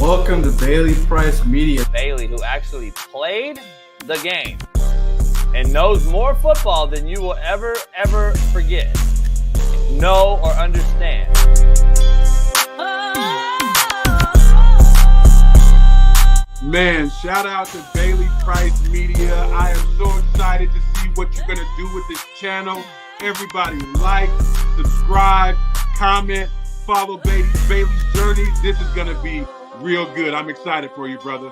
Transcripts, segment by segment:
Welcome to Bailey Price Media. Bailey, who actually played the game and knows more football than you will ever forget, know, or understand. Man, shout out to Bailey Price Media. I am so excited to see what you're going to do with this channel. Everybody like, subscribe, comment, follow Bailey's journey. This is going to be real good. I'm excited for you, brother.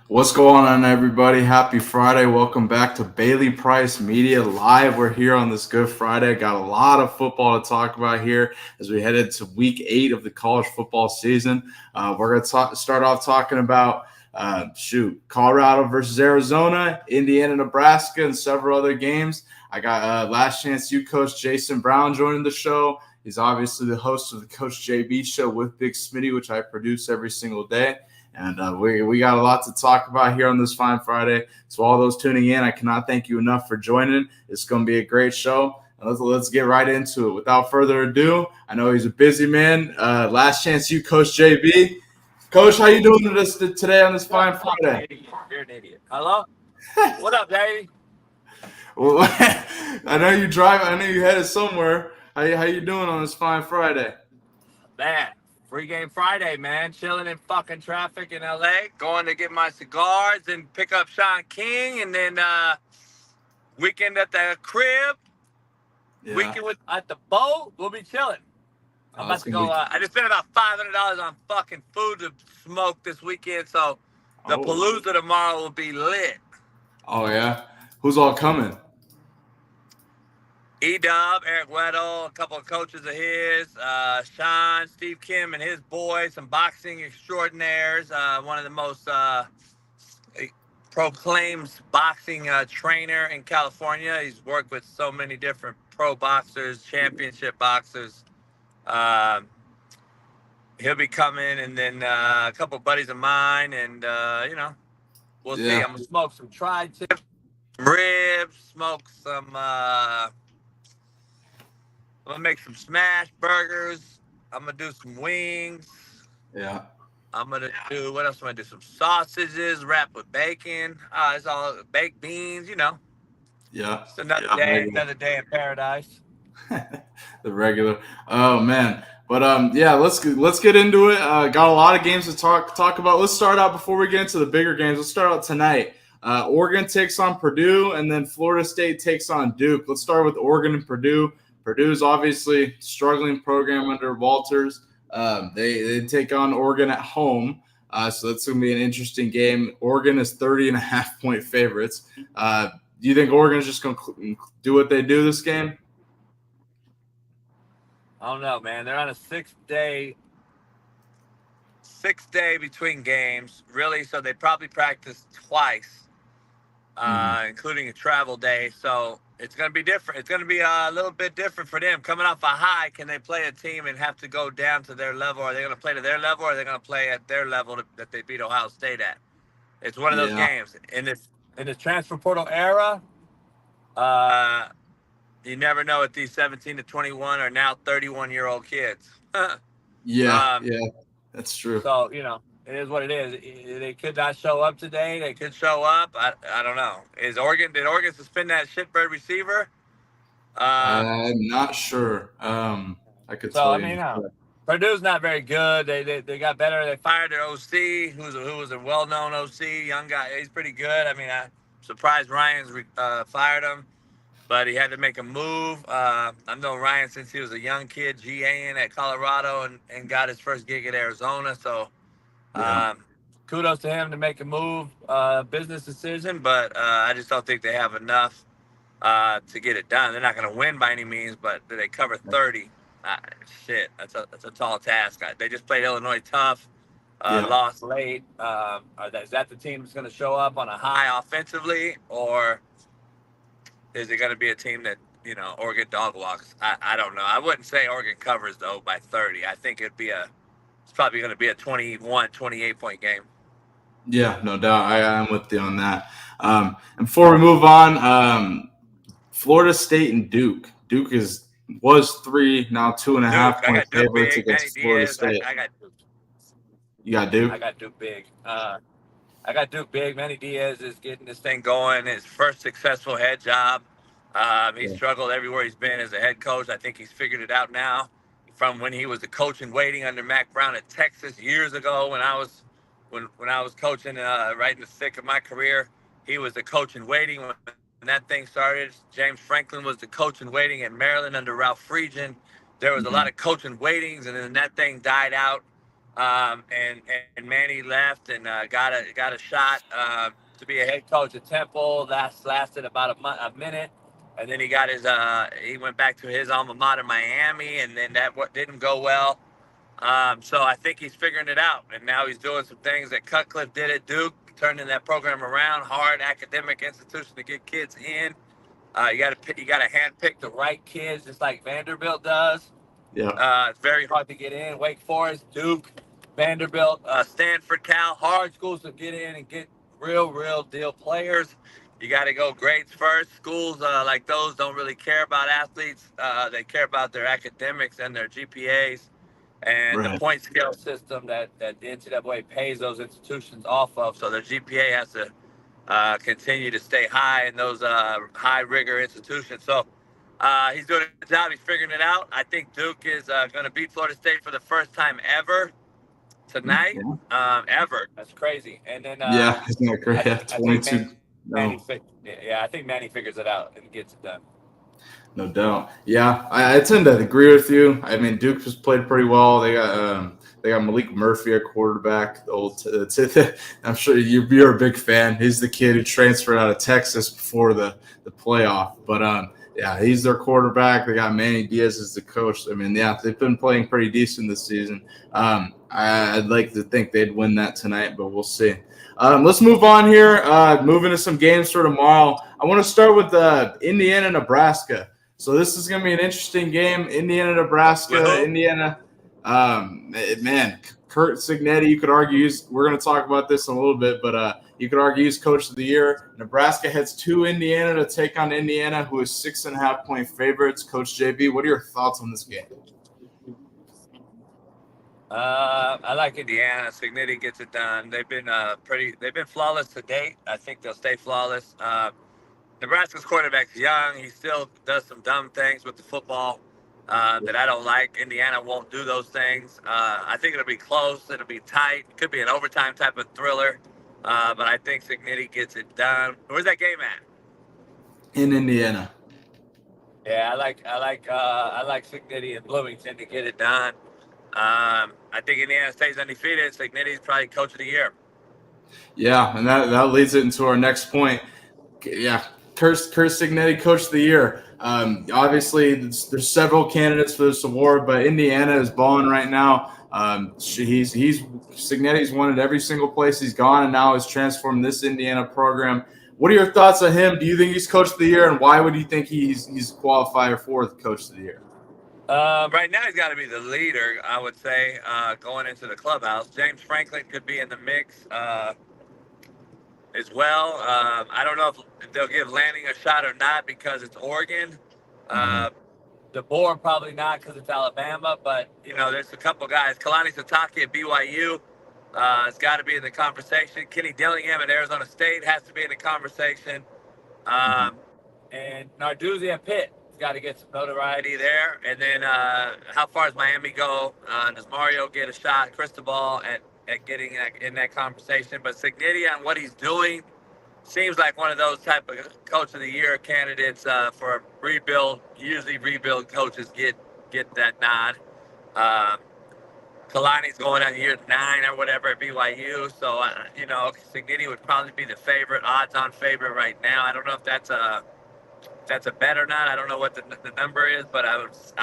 What's going on, everybody? Happy Friday. Welcome back to Bailey Price Media Live. We're here on this Good Friday. Got a lot of football to talk about here as we head into week 8 of the college football season. We're going to start off talking about Colorado versus Arizona, Indiana, Nebraska, and several other games. I got Last Chance U coach Jason Brown joining the show. He's obviously the host of the Coach JB show with Big Smitty, which I produce every single day. And we got a lot to talk about here on this fine Friday. So all those tuning in, I cannot thank you enough for joining. It's going to be a great show. And let's get right into it. Without further ado, I know he's a busy man. Last Chance U coach JB. Coach, how you doing today on this fine Friday? You're an idiot. Hello? What up, baby? Well, I know you drive. I know you headed somewhere. How you doing on this fine Friday? Man, free game Friday, man. Chilling in fucking traffic in LA. Going to get my cigars and pick up Sean King, and then weekend at the crib. Yeah. Weekend at the boat. We'll be chilling. I'm about to go. I just spent about $500 on fucking food to smoke this weekend, so the Palooza tomorrow will be lit. Oh yeah, who's all coming? E-Dub, Eric Weddle, a couple of coaches of his, Sean, Steve Kim and his boys, some boxing extraordinaires, one of the most proclaimed boxing trainer in California. He's worked with so many different pro boxers, championship boxers. He'll be coming, and then a couple of buddies of mine, and, we'll see. I'm going to smoke some tri-tips, ribs, smoke some... I'm going to make some smash burgers. I'm going to do some wings. Yeah. I'm going to do, what else am I going to do? Some sausages wrapped with bacon. It's all baked beans, you know. Yeah. It's another day in paradise. The regular. Oh, man. But, let's get into it. Got a lot of games to talk about. Let's start out before we get into the bigger games. Let's start out tonight. Oregon takes on Purdue, and then Florida State takes on Duke. Let's start with Oregon and Purdue. Purdue's obviously struggling program under Walters. They take on Oregon at home, so that's going to be an interesting game. Oregon is 30.5-point favorites. Do you think Oregon's just going to do what they do this game? I don't know, man. They're on a 6 day between games, really, so they probably practice twice, including a travel day, so it's going to be different. It's going to be a little bit different for them. Coming off a high, can they play a team and have to go down to their level? Are they going to play to their level, or are they going to play at their level that they beat Ohio State at? It's one of those games. In this transfer portal era, you never know if these 17 to 21 are now 31-year-old kids. Yeah, that's true. So, it is what it is. They could not show up today. They could show up. I don't know. Did Oregon suspend that shitbird receiver? I'm not sure. I could tell you. Purdue's not very good. They got better. They fired their OC, who was a well-known OC, young guy. He's pretty good. I mean, I'm surprised Ryan's fired him, but he had to make a move. I've known Ryan since he was a young kid, GAing at Colorado, and got his first gig at Arizona. So kudos to him to make a move, business decision, but I just don't think they have enough to get it done. They're not going to win by any means, but they cover 30. That's a tall task. They just played Illinois tough, lost late. Is that the team that's going to show up on a high offensively, or is it going to be a team that, Oregon dog walks? I don't know. I wouldn't say Oregon covers, though, by 30. I think it'd be a it's probably going to be a 21, 28-point game. Yeah, no doubt. I'm with you on that. And before we move on, Florida State and Duke. Duke was 3, now 2.5 point favorites against Florida State. I got Duke. You got Duke? I got Duke big. I got Duke big. Manny Diaz is getting this thing going. His first successful head job. He struggled everywhere he's been as a head coach. I think he's figured it out now. From when he was the coach in waiting under Mac Brown at Texas years ago, when I was coaching right in the thick of my career, he was the coach in waiting when that thing started. James Franklin was the coach in waiting at Maryland under Ralph Friedgen. There was a lot of coach in waitings, and then that thing died out. And Manny left and got a shot to be a head coach at Temple. That lasted about a minute, and then he went back to his alma mater, Miami, and then that didn't go well. So I think he's figuring it out, and now he's doing some things that Cutcliffe did at Duke, turning that program around. Hard academic institution to get kids in. You got to handpick the right kids, just like Vanderbilt does. Yeah. It's very hard to get in. Wake Forest, Duke, Vanderbilt, Stanford, Cal, hard schools to get in and get real deal players. You got to go grades first. Schools like those don't really care about athletes. They care about their academics and their GPAs and the point scale system that the NCAA pays those institutions off of. So their GPA has to continue to stay high in those high rigor institutions. So he's doing a good job. He's figuring it out. I think Duke is going to beat Florida State for the first time ever tonight. Ever. That's crazy. And then isn't that great? 22. I think Manny figures it out and gets it done. No doubt. Yeah, I tend to agree with you. I mean, Duke has played pretty well. They got Malik Murphy at quarterback. I'm sure you're a big fan. He's the kid who transferred out of Texas before the playoff. But yeah, he's their quarterback. They got Manny Diaz as the coach. I mean, yeah, they've been playing pretty decent this season. I'd like to think they'd win that tonight, but we'll see. Let's move on here. Move into some games for tomorrow. I want to start with Indiana, Nebraska. So this is going to be an interesting game. Indiana, Nebraska. Indiana, man, Curt Cignetti, you could argue we're going to talk about this in a little bit, but you could argue he's coach of the year. Nebraska heads to Indiana to take on Indiana, who is 6.5 point favorites. Coach JB, what are your thoughts on this game? I like Indiana. Cignetti gets it done. They've been flawless to date. I think they'll stay flawless. Nebraska's quarterback's young. He still does some dumb things with the football that I don't like. Indiana won't do those things. I think it'll be close. It'll be tight. It could be an overtime type of thriller. But I think Cignetti gets it done. Where's that game at? In Indiana. Yeah, I like Cignetti and Bloomington to get it done. I think Indiana stays undefeated. Cignetti's probably coach of the year. Yeah, and that leads it into our next point. Yeah, Curt Cignetti, coach of the year. Obviously, there's several candidates for this award, but Indiana is balling right now. Cignetti's won at every single place he's gone, and now has transformed this Indiana program. What are your thoughts on him? Do you think he's coach of the year, and why would you think he's qualifier for the coach of the year? Right now, he's got to be the leader, I would say, going into the clubhouse. James Franklin could be in the mix as well. I don't know if they'll give Lanning a shot or not because it's Oregon. DeBoer probably not because it's Alabama, but, there's a couple guys. Kalani Sitake at BYU has got to be in the conversation. Kenny Dillingham at Arizona State has to be in the conversation. And Narduzzi at Pitt has got to get some notoriety there. And then how far does Miami go? Does Mario get a shot? Cristobal at getting in that conversation. But Cignetti on what he's doing seems like one of those type of coach of the year candidates for a rebuild. Usually rebuild coaches get that nod. Kalani's going on year 9 or whatever at BYU. So, Cignetti would probably be the favorite, odds-on favorite right now. I don't know if that's a bet or not. I don't know what the number is, but I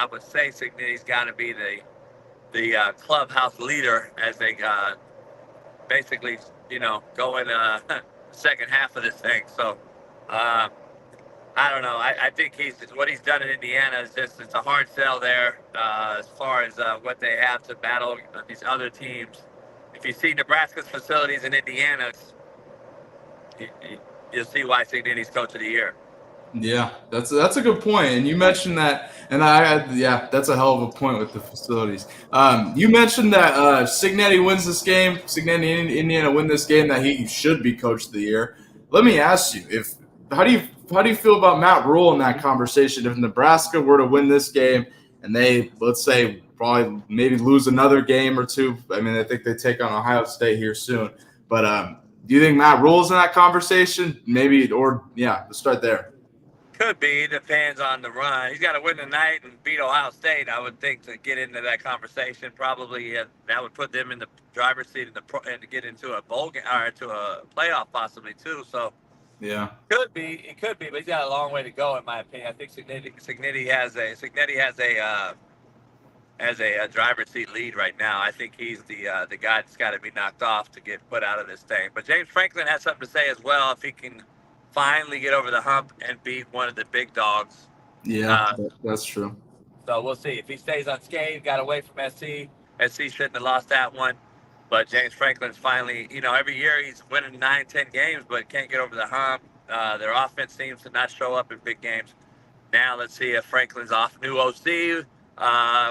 would say Cignetti's got to be the clubhouse leader as they basically, go in second half of this thing. So I don't know. I think what he's done in Indiana is just it's a hard sell there as far as what they have to battle these other teams. If you see Nebraska's facilities in Indiana, you'll see why Cignetti's coach of the year. Yeah, that's a good point. And you mentioned that, and yeah, that's a hell of a point with the facilities. You mentioned that Cignetti wins this game. Cignetti and Indiana win this game. That he should be coach of the year. Let me ask you, how do you feel about Matt Rule in that conversation? If Nebraska were to win this game and they, let's say, probably maybe lose another game or two. I mean, I think they take on Ohio State here soon. But do you think Matt Rule's in that conversation? Maybe, or yeah, let's start there. Could be. It depends on the run. He's got to win tonight and beat Ohio State, I would think, to get into that conversation. Probably that would put them in the driver's seat and to get into a bowl game or to a playoff possibly too. So yeah, could be. It could be, but he's got a long way to go in my opinion. I think Cignetti has a driver's seat lead right now. I think he's the guy that's got to be knocked off to get put out of this thing. But James Franklin has something to say as well if he can finally get over the hump and beat one of the big dogs. Yeah, that's true. So we'll see. If he stays unscathed, got away from SC, SC shouldn't have lost that one. But James Franklin's finally, every year he's winning 9-10 games, but can't get over the hump. Their offense seems to not show up in big games. Now let's see if Franklin's off new OC,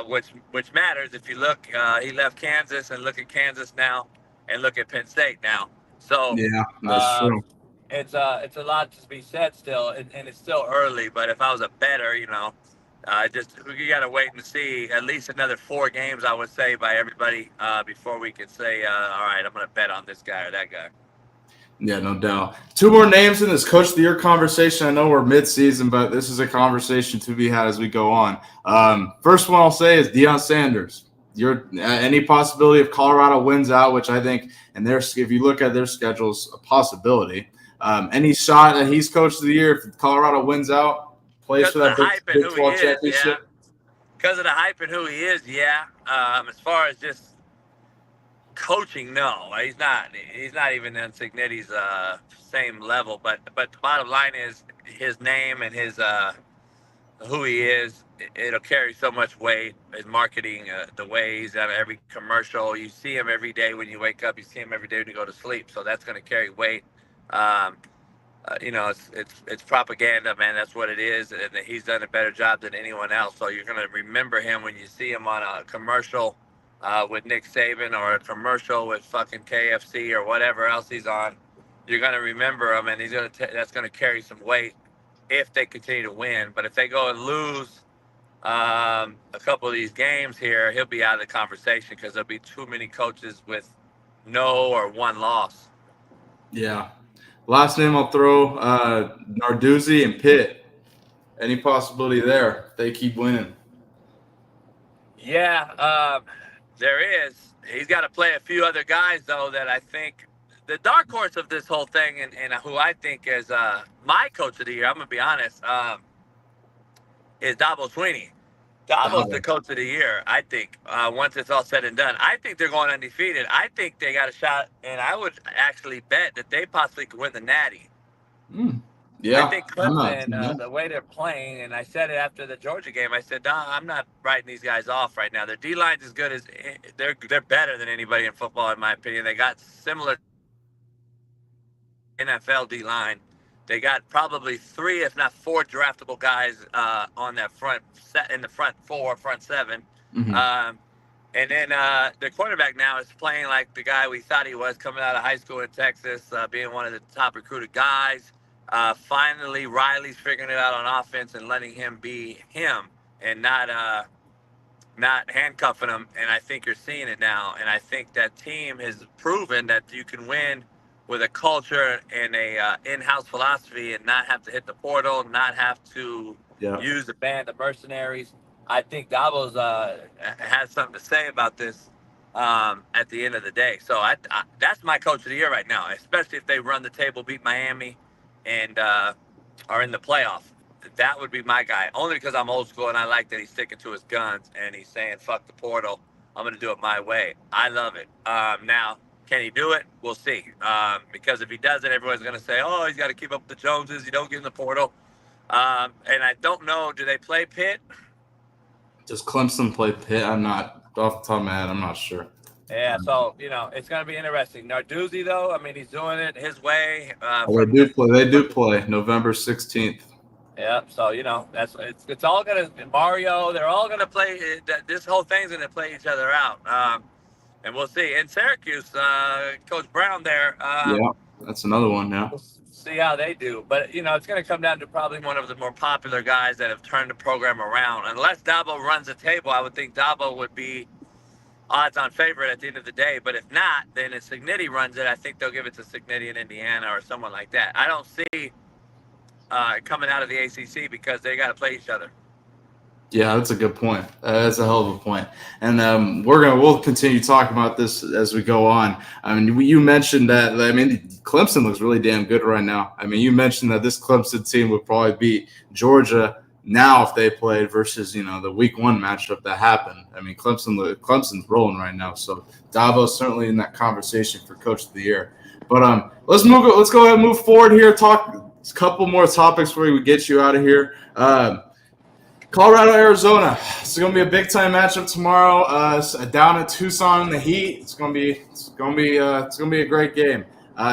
which matters. If you look, he left Kansas, and look at Kansas now, and look at Penn State now. So yeah, that's true. It's a lot to be said still, and it's still early. But if I was a bettor, you got to wait and see at least another 4 games, I would say, by everybody before we could say, all right, I'm going to bet on this guy or that guy. Yeah, no doubt. 2 more names in this Coach of the Year conversation. I know we're mid-season, but this is a conversation to be had as we go on. First one I'll say is Deion Sanders. Any possibility if Colorado wins out, which I think, if you look at their schedules, a possibility. Any shot that he's Coach of the Year if Colorado wins out, plays for that Big 12 championship? Because of the hype and who he is, yeah. As far as just coaching, no, he's not. He's not even on Cignetti's same level. But the bottom line is his name and his who he is. It'll carry so much weight. His marketing, the way he's on every commercial, you see him every day when you wake up. You see him every day when you go to sleep. So that's going to carry weight. It's propaganda, man. That's what it is, and he's done a better job than anyone else. So you're going to remember him when you see him on a commercial with Nick Saban or a commercial with fucking KFC or whatever else he's on. You're going to remember him, and that's going to carry some weight if they continue to win. But if they go and lose a couple of these games here, he'll be out of the conversation because there'll be too many coaches with no or one loss. Yeah. Last name I'll throw, Narduzzi and Pitt. Any possibility there? They keep winning. Yeah, there is. He's got to play a few other guys, though, that I think the dark horse of this whole thing and who I think is my coach of the year, I'm going to be honest, is Dabo Swinney. Dabo's the coach of the year, I think, once it's all said and done. I think they're going undefeated. I think they got a shot, and I would actually bet that they possibly could win the Natty. Yeah. I think Clemson, the way they're playing, and I said it after the Georgia game, I said, I'm not writing these guys off right now. Their D-line's as good as – they're better than anybody in football, in my opinion. They got similar NFL D-line. They got probably 3, if not 4, draftable guys on that front set in the front 7. Mm-hmm. And then the quarterback now is playing like the guy we thought he was coming out of high school in Texas, being one of the top recruited guys. Finally, Riley's figuring it out on offense and letting him be him and not handcuffing him. And I think you're seeing it now. And I think that team has proven that you can win with a culture and a in-house philosophy and not have to hit the portal, not have to use the band of mercenaries. I think Dabo's has something to say about this at the end of the day. So that's my coach of the year right now, especially if they run the table, beat Miami, and are in the playoff. That would be my guy, only because I'm old school and I like that he's sticking to his guns and he's saying, fuck the portal. I'm going to do it my way. I love it. Now, can he do it? We'll see. Because if he doesn't, everyone's going to say, oh, he's got to keep up with the Joneses. You don't get in the portal. And I don't know, do they play Pitt? Does Clemson play Pitt? I'm not off the top of my head. I'm not sure. Yeah, so, it's going to be interesting. Narduzzi, though, I mean, he's doing it his way. They do play. They do play November 16th. Yeah, so, it's all going to – Mario, they're all going to play – this whole thing's going to play each other out. And we'll see. In Syracuse, Coach Brown there. Yeah, that's another one now. We'll see how they do. But, it's going to come down to probably one of the more popular guys that have turned the program around. Unless Dabo runs the table, I would think Dabo would be odds-on favorite at the end of the day. But if not, then if Cignetti runs it, I think they'll give it to Cignetti in Indiana or someone like that. I don't see coming out of the ACC because they got to play each other. Yeah, that's a good point. That's a hell of a point. And we'll continue talking about this as we go on. I mean, you mentioned that. I mean, Clemson looks really damn good right now. I mean, you mentioned that this Clemson team would probably beat Georgia now if they played versus the week 1 matchup that happened. I mean, Clemson's rolling right now. So Dabo's certainly in that conversation for Coach of the Year. But let's go ahead and move forward here. Talk a couple more topics before we get you out of here. Colorado, Arizona. It's going to be a big time matchup tomorrow. Down at Tucson in the heat. It's going to be a great game.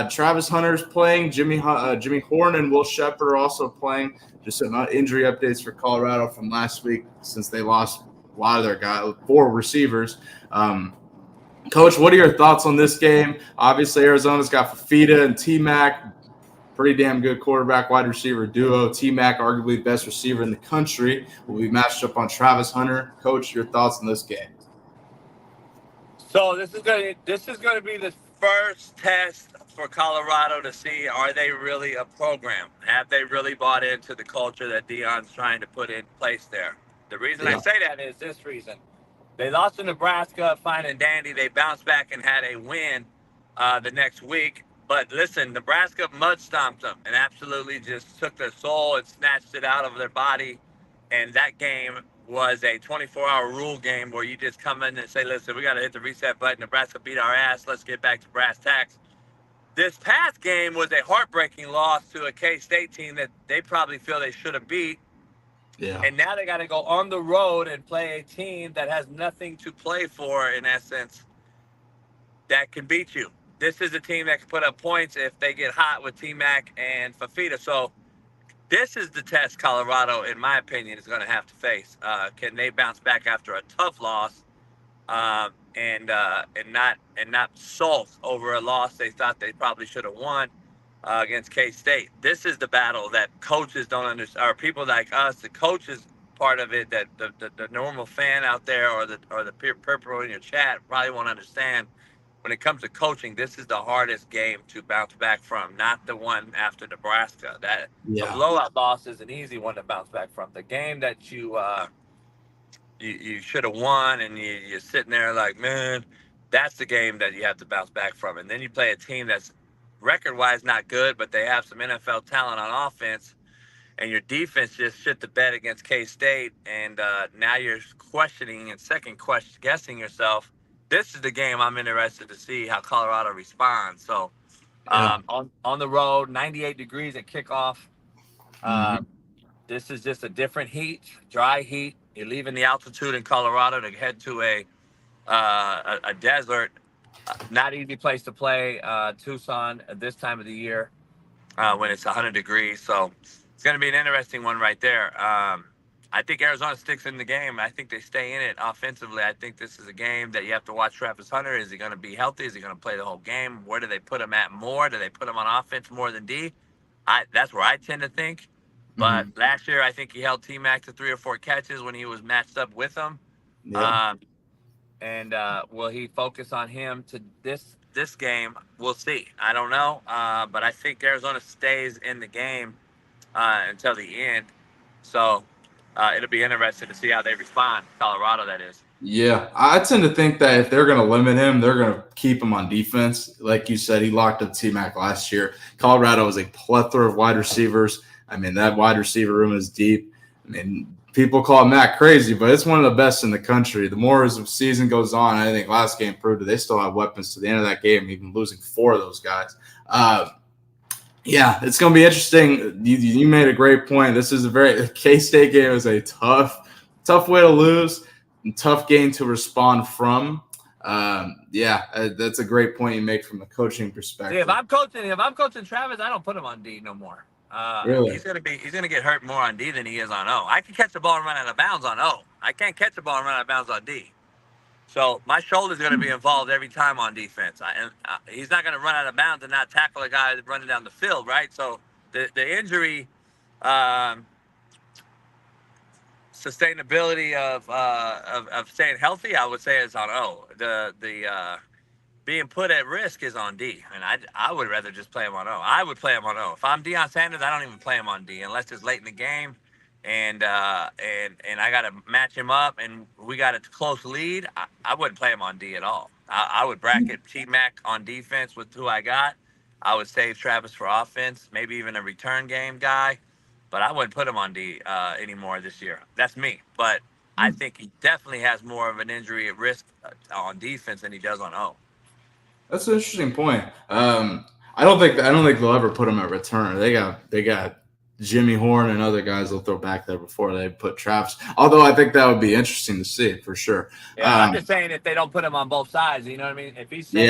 Travis Hunter's playing. Jimmy Horn and Will Sheppard are also playing. Just some injury updates for Colorado from last week since they lost a lot of their guys, 4 receivers. Coach, what are your thoughts on this game? Obviously, Arizona's got Fafita and T-Mac. Pretty damn good quarterback wide receiver duo. T-Mac, arguably the best receiver in the country, will be matched up on Travis Hunter. Coach, your thoughts on this game? So this is going to be the first test for Colorado to see, are they really a program? Have they really bought into the culture that Deion's trying to put in place there? The reason I say that is this reason. They lost to Nebraska, fine and dandy. They bounced back and had a win the next week. But listen, Nebraska mud stomped them and absolutely just took their soul and snatched it out of their body. And that game was a 24-hour rule game where you just come in and say, listen, we got to hit the reset button. Nebraska beat our ass. Let's get back to brass tacks. This past game was a heartbreaking loss to a K-State team that they probably feel they should have beat. Yeah. And now they got to go on the road and play a team that has nothing to play for, in essence, that can beat you. This is a team that can put up points if they get hot with T-Mac and Fafita. So this is the test Colorado, in my opinion, is going to have to face. Can they bounce back after a tough loss and not sulk over a loss they thought they probably should have won against K-State? This is the battle that coaches don't understand, or people like us, the coaches part of it, that the normal fan out there or the people in your chat probably won't understand. When it comes to coaching, this is the hardest game to bounce back from, not the one after Nebraska. The blowout loss is an easy one to bounce back from. The game that you should have won and you're sitting there like, man, that's the game that you have to bounce back from. And then you play a team that's record-wise not good, but they have some NFL talent on offense, and your defense just shit the bed against K-State, and now you're questioning and guessing yourself. This is the game I'm interested to see how Colorado responds. So on the road, 98 degrees at kickoff. This is just a different heat, dry heat. You're leaving the altitude in Colorado to head to a desert. Not easy place to play, Tucson, at this time of the year when it's 100 degrees. So it's going to be an interesting one right there. I think Arizona sticks in the game. I think they stay in it offensively. I think this is a game that you have to watch Travis Hunter. Is he going to be healthy? Is he going to play the whole game? Where do they put him at more? Do they put him on offense more than D? That's where I tend to think. But last year, I think he held T-Mac to 3 or 4 catches when he was matched up with him. Yeah. Will he focus on him to this game? We'll see. I don't know. But I think Arizona stays in the game until the end. So it'll be interesting to see how they respond. Colorado, that is. Yeah, I tend to think that if they're going to limit him, they're going to keep him on defense. Like you said, he locked up T-Mac last year. Colorado is a plethora of wide receivers. I mean, that wide receiver room is deep. I mean, people call Matt crazy, but it's one of the best in the country. The more as the season goes on, I think last game proved that they still have weapons to the end of that game, even losing 4 of those guys. Yeah, it's going to be interesting. You made a great point. This is a K-State game is a tough way to lose, and tough game to respond from. That's a great point you make from the coaching perspective. See, if I'm coaching Travis, I don't put him on D no more. Really? He's gonna get hurt more on D than he is on O. I can catch the ball and run out of bounds on O. I can't catch the ball and run out of bounds on D. So my shoulder's going to be involved every time on defense. He's not going to run out of bounds and not tackle a guy running down the field, right? So the injury sustainability of staying healthy, I would say, is on O. The being put at risk is on D, and I would rather just play him on O. I would play him on O. If I'm Deion Sanders, I don't even play him on D unless it's late in the game. And I got to match him up, and we got a close lead. I wouldn't play him on D at all. I would bracket T-Mac on defense with who I got. I would save Travis for offense, maybe even a return game guy, but I wouldn't put him on D anymore this year. That's me, but I think he definitely has more of an injury at risk on defense than he does on O. That's an interesting point. I don't think they'll ever put him at return. They got Jimmy Horn and other guys will throw back there before they put Travis. Although I think that would be interesting to see for sure. Yeah, I'm just saying if they don't put him on both sides, you know what I mean? If he's saying,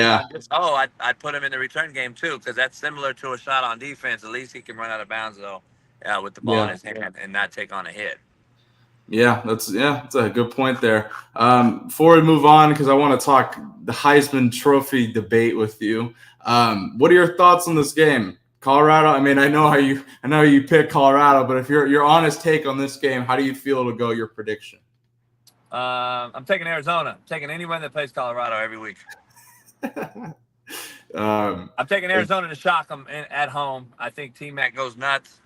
I'd put him in the return game too, because that's similar to a shot on defense. At least he can run out of bounds though, with the ball in his hand and not take on a hit. Yeah, that's a good point there. Before we move on, because I want to talk the Heisman Trophy debate with you. What are your thoughts on this game? Colorado, I mean, I know you pick Colorado, but if your honest take on this game, how do you feel it'll go, your prediction? I'm taking Arizona. I'm taking anyone that plays Colorado every week. I'm taking Arizona to shock them at home. I think T-Mac goes nuts,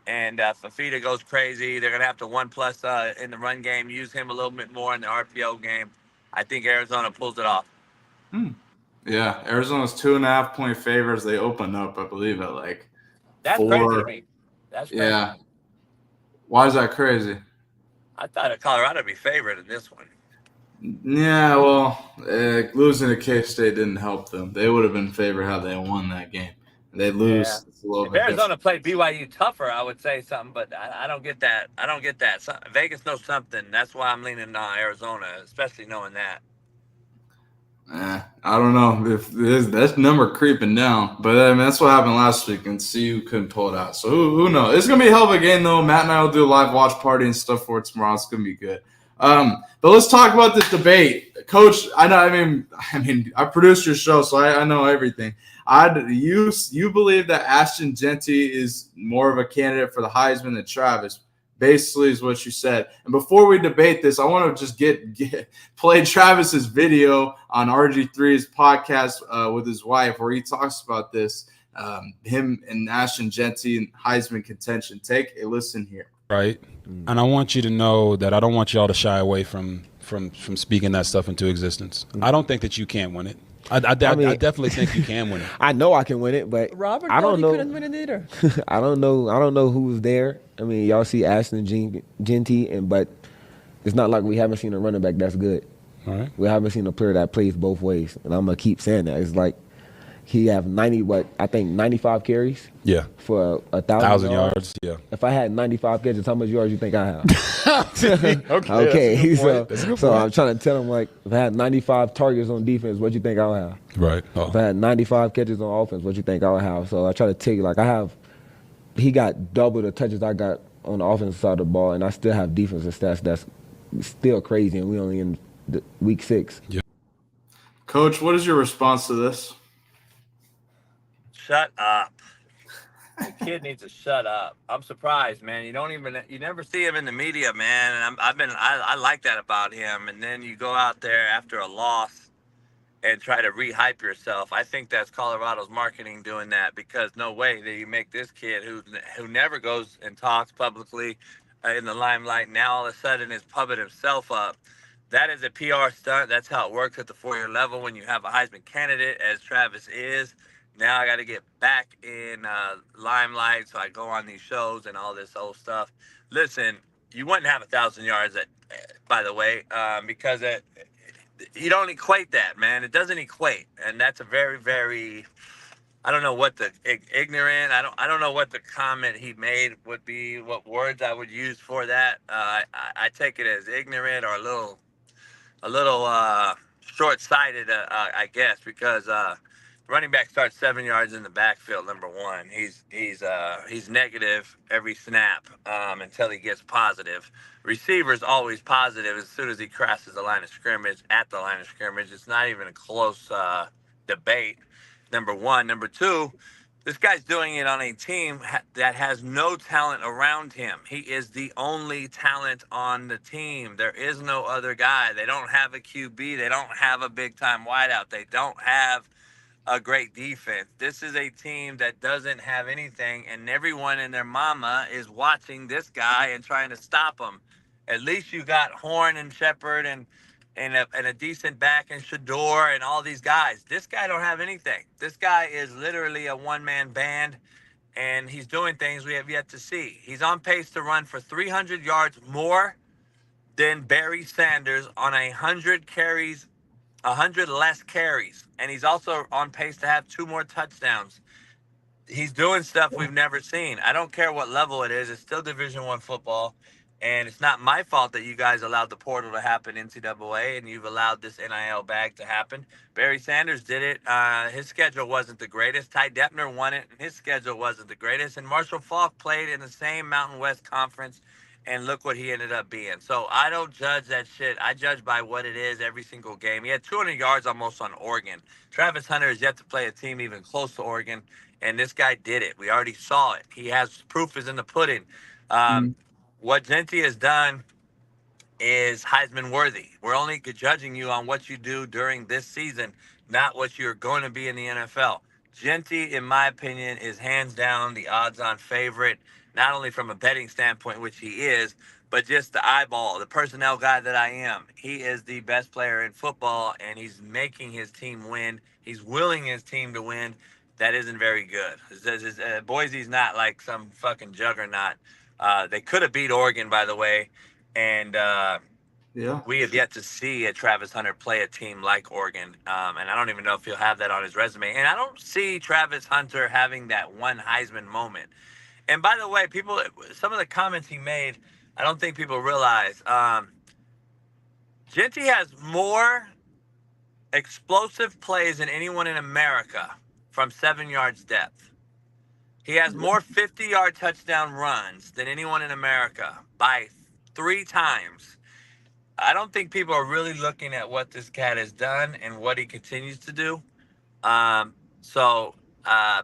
and Fafita goes crazy. They're going to have to 1+ in the run game, use him a little bit more in the RPO game. I think Arizona pulls it off. Yeah, Arizona's 2.5-point favorites. They opened up, I believe, at like That's 4. crazy to me. That's crazy. Yeah. Why is that crazy? I thought Colorado would be favored in this one. Yeah, well, losing to K-State didn't help them. They would have been favored had they won that game. They lose. Yeah. It's a little If bit Arizona played BYU tougher, I would say something, but I don't get that. I don't get that. Vegas knows something. That's why I'm leaning on Arizona, especially knowing that. I don't know if that's number creeping down, but I mean, that's what happened last week, and CU couldn't pull it out. So who knows? It's gonna be a hell of a game, though. Matt and I will do a live watch party and stuff for it tomorrow. It's gonna be good. But let's talk about this debate, Coach. I know. I mean, I produced your show, so I know everything. You believe that Ashton Jeanty is more of a candidate for the Heisman than Travis? Basically, is what you said. And before we debate this, I want to just play Travis's video on RG3's podcast with his wife, where he talks about this, him and Ashton Jeanty and Heisman contention. Take a listen here. Right, and I want you to know that I don't want y'all to shy away from speaking that stuff into existence. I don't think that you can't win it. I definitely think you can win it. I know I can win it, but Robert I don't know. couldn't win it either. I don't know who was there. I mean, y'all see Ashton Jeanty, but it's not like we haven't seen a running back that's good. All right. We haven't seen a player that plays both ways, and I'm gonna keep saying that. It's like he have 95 carries. Yeah. For 1,000 yards. Yeah. If I had 95 catches, how much yards you think I have? Okay. So I'm trying to tell him, like, if I had 95 targets on defense, what you think I'll have? Right. Oh. If I had 95 catches on offense, what you think I'll have? So I try to tell you, like, he got double the touches I got on the offensive side of the ball, and I still have defensive stats that's still crazy, and we only in week 6. Yeah. Coach, what is your response to this? Shut up. The kid needs to shut up. I'm surprised, man. You never see him in the media, man. And I like that about him. And then you go out there after a loss and try to re-hype yourself. I think that's Colorado's marketing doing that, because no way that you make this kid who never goes and talks publicly in the limelight, now all of a sudden is pumping himself up. That is a PR stunt. That's how it works at the 4-year level when you have a Heisman candidate, as Travis is. Now I got to get back in limelight, so I go on these shows and all this old stuff. Listen, you wouldn't have 1,000 yards, by the way, because you don't equate that, man. It doesn't equate, and that's a very, very I don't know what the ignorant. I don't know what the comment he made would be. What words I would use for that. I take it as ignorant or a little short-sighted, I guess, because running back starts 7 yards in the backfield. Number one, he's negative every snap until he gets positive. Receiver's always positive as soon as he crosses the line of scrimmage. At the line of scrimmage, it's not even a close debate. Number one. Number two, this guy's doing it on a team that has no talent around him. He is the only talent on the team. There is no other guy. They don't have a QB. They don't have a big-time wideout. They don't have a great defense. This is a team that doesn't have anything, and everyone and their mama is watching this guy and trying to stop him. At least you got Horn and Shepard and a decent back in Shador and all these guys. This guy don't have anything. This guy is literally a one-man band, and he's doing things we have yet to see. He's on pace to run for 300 yards more than Barry Sanders on 100 carries, 100 less carries. And he's also on pace to have 2 more touchdowns. He's doing stuff we've never seen. I don't care what level it is. It's still Division I football. And it's not my fault that you guys allowed the portal to happen, NCAA, and you've allowed this NIL bag to happen. Barry Sanders did it. His schedule wasn't the greatest. Ty Deppner won it, and his schedule wasn't the greatest. And Marshall Faulk played in the same Mountain West Conference, and look what he ended up being. So I don't judge that shit. I judge by what it is every single game. He had 200 yards almost on Oregon. Travis Hunter has yet to play a team even close to Oregon, and this guy did it. We already saw it. He has proof is in the pudding. What Jeanty has done is Heisman worthy. We're only judging you on what you do during this season, not what you're going to be in the NFL. Jeanty, in my opinion, is hands down the odds-on favorite, not only from a betting standpoint, which he is, but just the eyeball, the personnel guy that I am. He is the best player in football, and he's making his team win. He's willing his team to win. That isn't very good. Boise's not like some fucking juggernaut. They could have beat Oregon, by the way, and we have yet to see a Travis Hunter play a team like Oregon, and I don't even know if he'll have that on his resume. And I don't see Travis Hunter having that one Heisman moment. And by the way, some of the comments he made, I don't think people realize. Jeanty has more explosive plays than anyone in America from 7 yards depth. He has more 50-yard touchdown runs than anyone in America by 3 times. I don't think people are really looking at what this cat has done and what he continues to do. So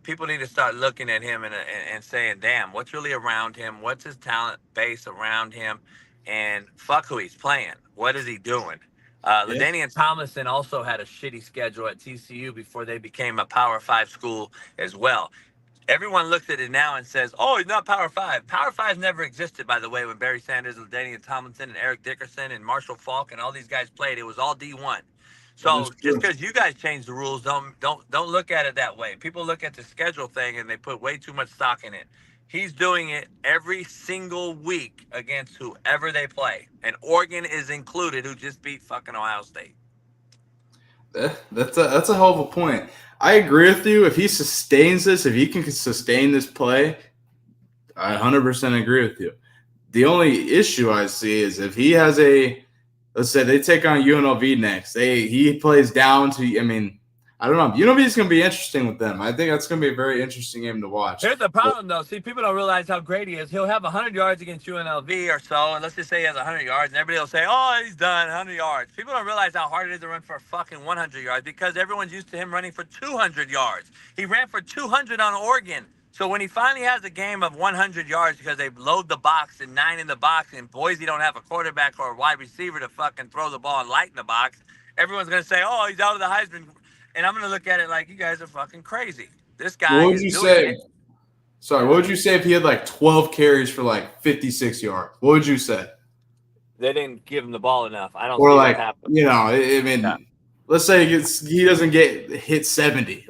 people need to start looking at him and saying, damn, what's really around him? What's his talent base around him? And fuck who he's playing. What is he doing? LaDainian Tomlinson also had a shitty schedule at TCU before they became a Power 5 school as well. Everyone looks at it now and says, oh, he's not Power 5. Power 5 never existed, by the way, when Barry Sanders, LaDainian Tomlinson, and Eric Dickerson, and Marshall Faulk, and all these guys played. It was all D1. So just because you guys changed the rules, don't look at it that way. People look at the schedule thing, and they put way too much stock in it. He's doing it every single week against whoever they play. And Oregon is included, who just beat fucking Ohio State. That's a hell of a point. I agree with you. If he sustains this, if he can sustain this play, I 100% agree with you. The only issue I see is if he has let's say they take on UNLV next. He plays down to, I don't know. UNLV is going to be interesting with them. I think that's going to be a very interesting game to watch. Here's the problem, though. See, people don't realize how great he is. He'll have 100 yards against UNLV or so, and let's just say he has 100 yards, and everybody will say, oh, he's done, 100 yards. People don't realize how hard it is to run for fucking 100 yards because everyone's used to him running for 200 yards. He ran for 200 on Oregon. So when he finally has a game of 100 yards because they load the box and 9 in the box and Boise don't have a quarterback or a wide receiver to fucking throw the ball and light in the box, everyone's going to say, oh, he's out of the Heisman. And I'm going to look at it like you guys are fucking crazy. This guy what would you say? Sorry, what would you say if he had like 12 carries for like 56 yards? What would you say? They didn't give him the ball enough. I don't or see like, what happened. Let's say he doesn't get hit 70.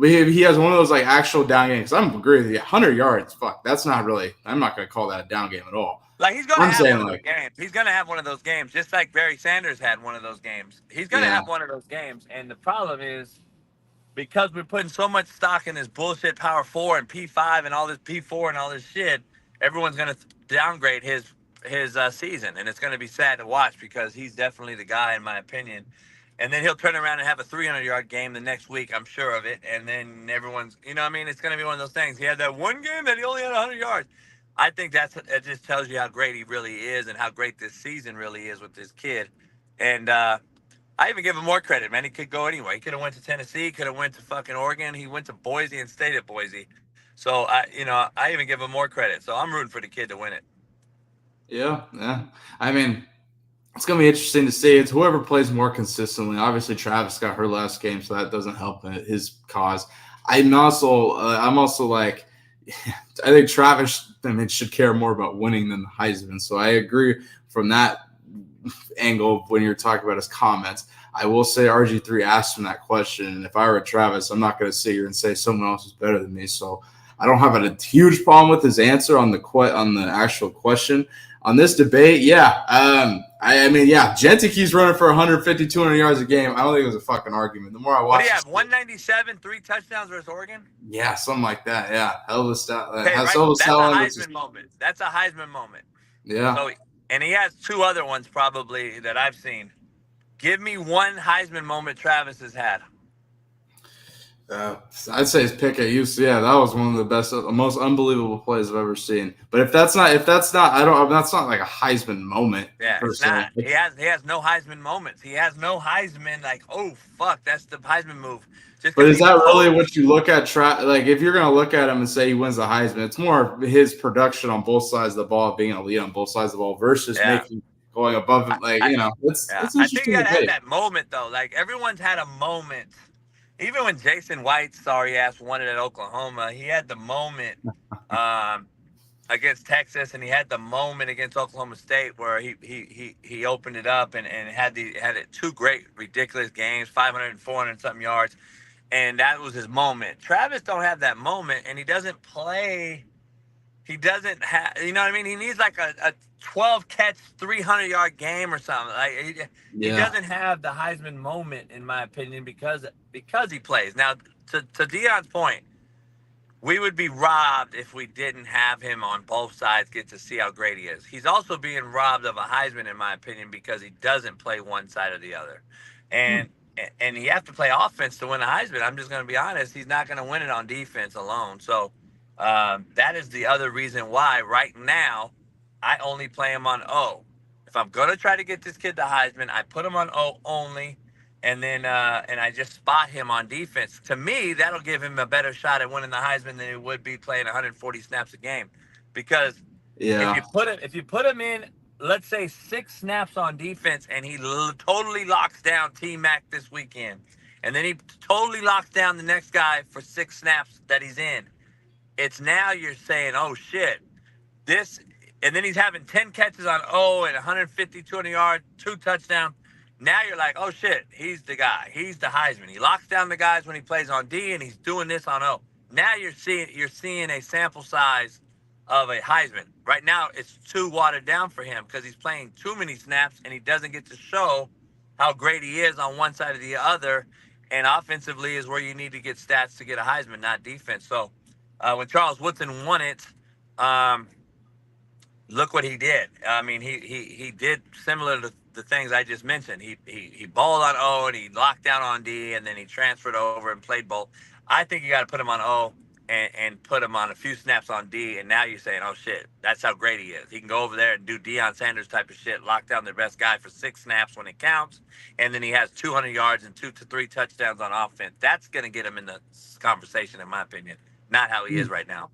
He has one of those like actual down games. I'm agree with you. 100 yards, fuck. That's not really. I'm not going to call that a down game at all. Like he's gonna have one of those games. He's gonna have one of those games, just like Barry Sanders had one of those games. He's gonna have one of those games, and the problem is, because we're putting so much stock in this bullshit Power 4 and P5 and all this P4 and all this shit, everyone's going to downgrade his season, and it's going to be sad to watch because he's definitely the guy, in my opinion. And then he'll turn around and have a 300-yard game the next week, I'm sure of it. And then everyone's, you know what I mean? It's going to be one of those things. He had that one game that he only had 100 yards. I think that just tells you how great he really is and how great this season really is with this kid. And I even give him more credit, man. He could go anywhere. He could have went to Tennessee, could have went to fucking Oregon. He went to Boise and stayed at Boise. So, I even give him more credit. So I'm rooting for the kid to win it. Yeah. I mean, it's going to be interesting to see. It's whoever plays more consistently. Obviously, Travis got her last game, so that doesn't help his cause. I'm also like, I think Travis, should care more about winning than the Heisman. So I agree from that angle when you're talking about his comments. I will say RG3 asked him that question, and if I were Travis, I'm not going to sit here and say someone else is better than me. So I don't have a huge problem with his answer on the actual question. On this debate, Gentike's running for 150, 200 yards a game. I don't think it was a fucking argument. The more I watch, what do you have? 197, 3 touchdowns versus Oregon? Yeah, something like that. Yeah, hell of a stat. That's a Heisman moment. That's a Heisman moment. Yeah. So, and he has 2 other ones probably that I've seen. Give me one Heisman moment Travis has had. I'd say his pick at UCF. Yeah, that was one of the best, most unbelievable plays I've ever seen. But if that's not like a Heisman moment. Yeah, it's not. He has no Heisman moments. He has no Heisman like, oh fuck, that's the Heisman move. But is that really what you look at? Like, if you're gonna look at him and say he wins the Heisman, it's more his production on both sides of the ball, being a lead on both sides of the ball, versus going above it. Like, it's I think you gotta have that moment though. Like, everyone's had a moment. Even when Jason White's sorry ass won it at Oklahoma, he had the moment against Texas, and he had the moment against Oklahoma State where he opened it up and had 2 great ridiculous games, 500 and 400 something yards, and that was his moment. Travis don't have that moment, and he doesn't play. He doesn't have, you know what I mean? He needs like a 12 catch, 300-yard game or something. Like he doesn't have the Heisman moment, in my opinion, because he plays. Now, to Deion's point, we would be robbed if we didn't have him on both sides get to see how great he is. He's also being robbed of a Heisman, in my opinion, because he doesn't play one side or the other. And you have to play offense to win a Heisman. I'm just going to be honest. He's not going to win it on defense alone. So that is the other reason why right now I only play him on O. If I'm going to try to get this kid the Heisman, I put him on O only, and then and I just spot him on defense. To me, that'll give him a better shot at winning the Heisman than it would be playing 140 snaps a game. Because if you put him in, let's say 6 snaps on defense, and he totally locks down T-Mac this weekend, and then he totally locks down the next guy for 6 snaps that he's in, it's now you're saying, oh shit, this, and then he's having 10 catches on O and 150, 200 yards, 2 touchdowns. Now you're like, oh shit, he's the guy. He's the Heisman. He locks down the guys when he plays on D, and he's doing this on O. Now you're seeing a sample size of a Heisman. Right now, it's too watered down for him because he's playing too many snaps, and he doesn't get to show how great he is on one side or the other. And offensively is where you need to get stats to get a Heisman, not defense. So when Charles Woodson won it, look what he did. I mean, he did similar to the things I just mentioned. He balled on O, and he locked down on D, and then he transferred over and played both. I think you got to put him on O and put him on a few snaps on D, and now you're saying, oh shit, that's how great he is. He can go over there and do Deion Sanders type of shit, lock down their best guy for 6 snaps when it counts, and then he has 200 yards and 2 to 3 touchdowns on offense. That's going to get him in the conversation, in my opinion, not how he is right now.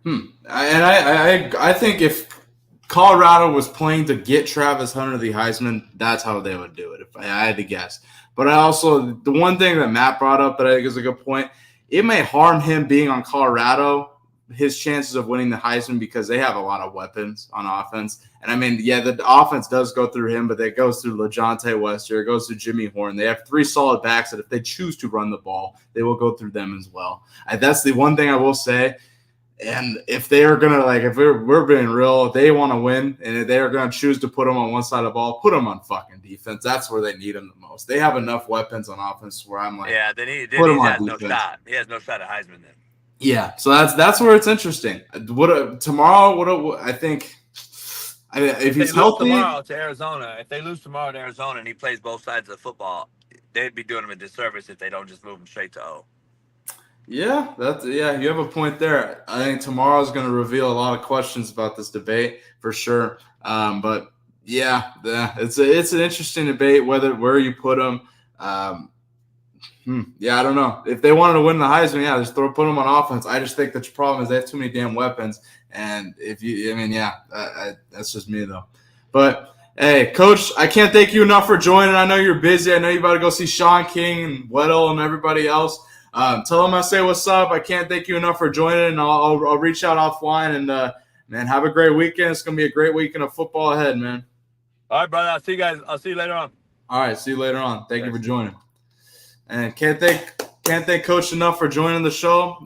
And I think if Colorado was playing to get Travis Hunter the Heisman, that's how they would do it, if I had to guess. But the one thing that Matt brought up that I think is a good point, it may harm him being on Colorado, his chances of winning the Heisman, because they have a lot of weapons on offense. And I mean, the offense does go through him, but it goes through LeJontay Wester, it goes through Jimmy Horn. They have 3 solid backs that if they choose to run the ball, they will go through them as well. That's the one thing I will say. And if they are gonna if we're being real, if they want to win, and if they are gonna choose to put them on one side of the ball, put them on fucking defense. That's where they need them the most. They have enough weapons on offense where I'm like, yeah, then he on has no defense. shot. He has no shot at Heisman then. Yeah, so that's where it's interesting. Tomorrow, I think. I mean, if he's healthy tomorrow to Arizona, if they lose tomorrow to Arizona and he plays both sides of the football, they'd be doing him a disservice if they don't just move him straight to O. Yeah, you have a point there. I think tomorrow is going to reveal a lot of questions about this debate for sure. But yeah, it's an interesting debate where you put them. Yeah, I don't know. If they wanted to win the Heisman, yeah, just put them on offense. I just think the problem is they have too many damn weapons. And that's just me though. But hey, Coach, I can't thank you enough for joining. I know you're busy. I know you about to go see Sean King and Weddle and everybody else. Tell them I say what's up. I can't thank you enough for joining, and I'll reach out offline. And man, have a great weekend. It's gonna be a great weekend of football ahead, man. All right, brother. I'll see you guys. I'll see you later on. All right, see you later on. Thank you for joining. And can't thank Coach enough for joining the show.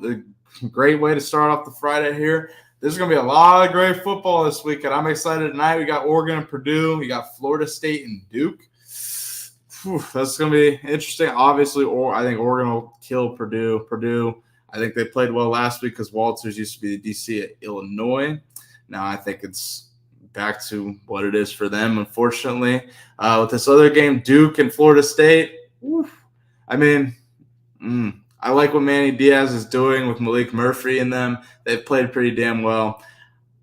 A great way to start off the Friday here. There's going to be a lot of great football this weekend. I'm excited tonight. We got Oregon and Purdue. We got Florida State and Duke. That's going to be interesting. Obviously, I think Oregon will kill Purdue. Purdue, I think they played well last week because Walters used to be the DC at Illinois. Now I think it's back to what it is for them, unfortunately. With this other game, Duke and Florida State, I mean, I like what Manny Diaz is doing with Malik Murphy in them. They've played pretty damn well.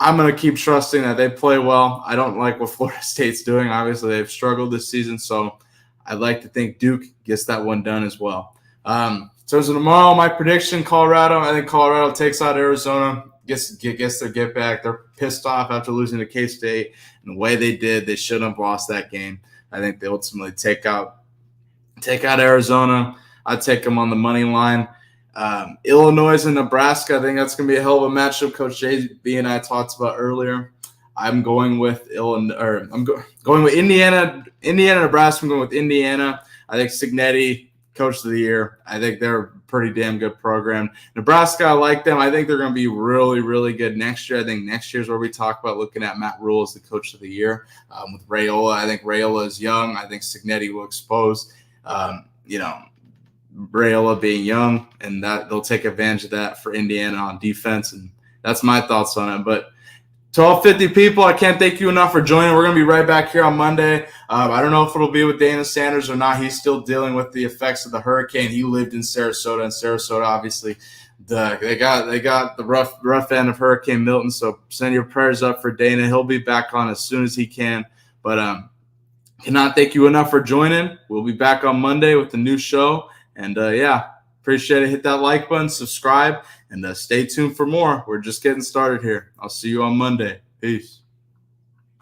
I'm going to keep trusting that they play well. I don't like what Florida State's doing. Obviously, they've struggled this season, so I'd like to think Duke gets that one done as well. In terms of tomorrow, my prediction, Colorado. I think Colorado takes out Arizona, gets their get back. They're pissed off after losing to K-State. And the way they did, they shouldn't have lost that game. I think they ultimately take out Arizona. I'd take them on the money line. Illinois and Nebraska, I think that's going to be a hell of a matchup. Coach JB and I talked about earlier. I'm going with going with Indiana, Nebraska. I'm going with Indiana. I think Cignetti, Coach of the Year. I think they're a pretty damn good program. Nebraska, I like them. I think they're going to be really, really good next year. I think next year is where we talk about looking at Matt Rule as the Coach of the Year. With Raiola, I think Raiola is young. I think Cignetti will expose, Raiola being young, and that they'll take advantage of that for Indiana on defense. And that's my thoughts on it. But to all 50 people, I can't thank you enough for joining. We're going to be right back here on Monday. I don't know if it'll be with Dana Sanders or not. He's still dealing with the effects of the hurricane. He lived in Sarasota, and Sarasota, obviously, they got the rough end of Hurricane Milton. So send your prayers up for Dana. He'll be back on as soon as he can. But cannot thank you enough for joining. We'll be back on Monday with the new show. And, appreciate it. Hit that like button, subscribe, and stay tuned for more. We're just getting started here. I'll see you on Monday. Peace.